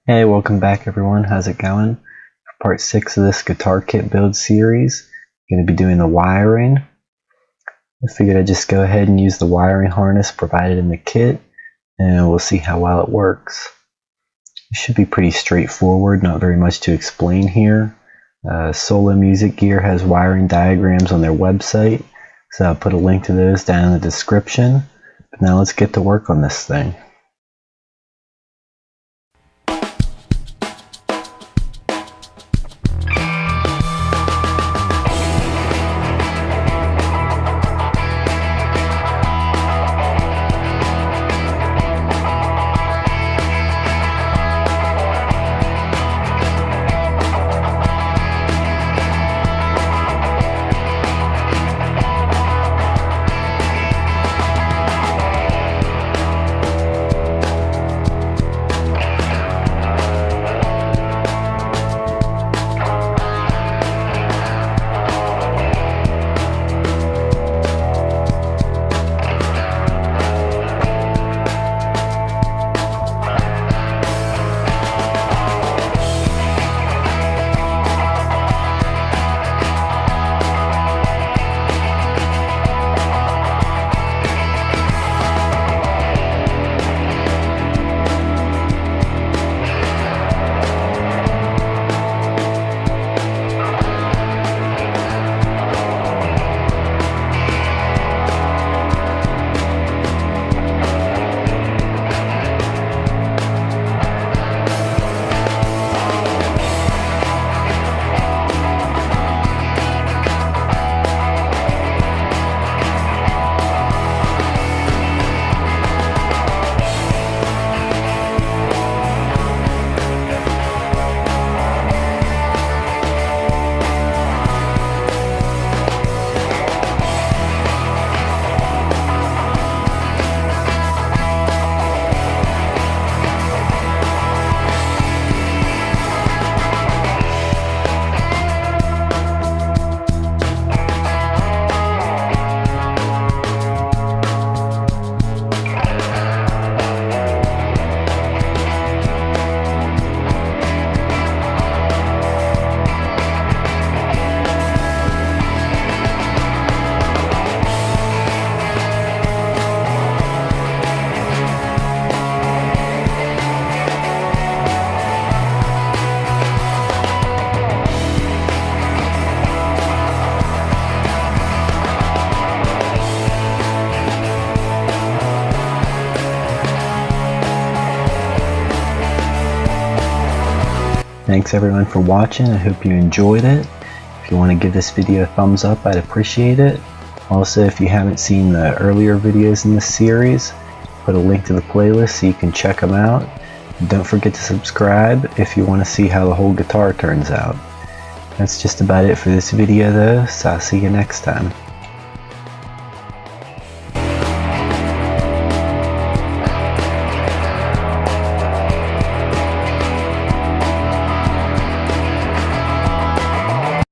Hey, welcome back everyone. How's it going? For part 6 of this guitar kit build series, I'm going to be doing the wiring. I figured I'd just go ahead and use the wiring harness provided in the kit, and we'll see how well it works. It should be pretty straightforward, not very much to explain here. Solo Music Gear has wiring diagrams on their website, so I'll put a link to those down in the description. But now let's get to work on this thing. Thanks everyone for watching. I hope you enjoyed it. If you want to give this video a thumbs up, I'd appreciate it. Also, if you haven't seen the earlier videos in this series, put a link to the playlist so you can check them out. And don't forget to subscribe if you want to see how the whole guitar turns out. That's just about it for this video though, so I'll see you next time.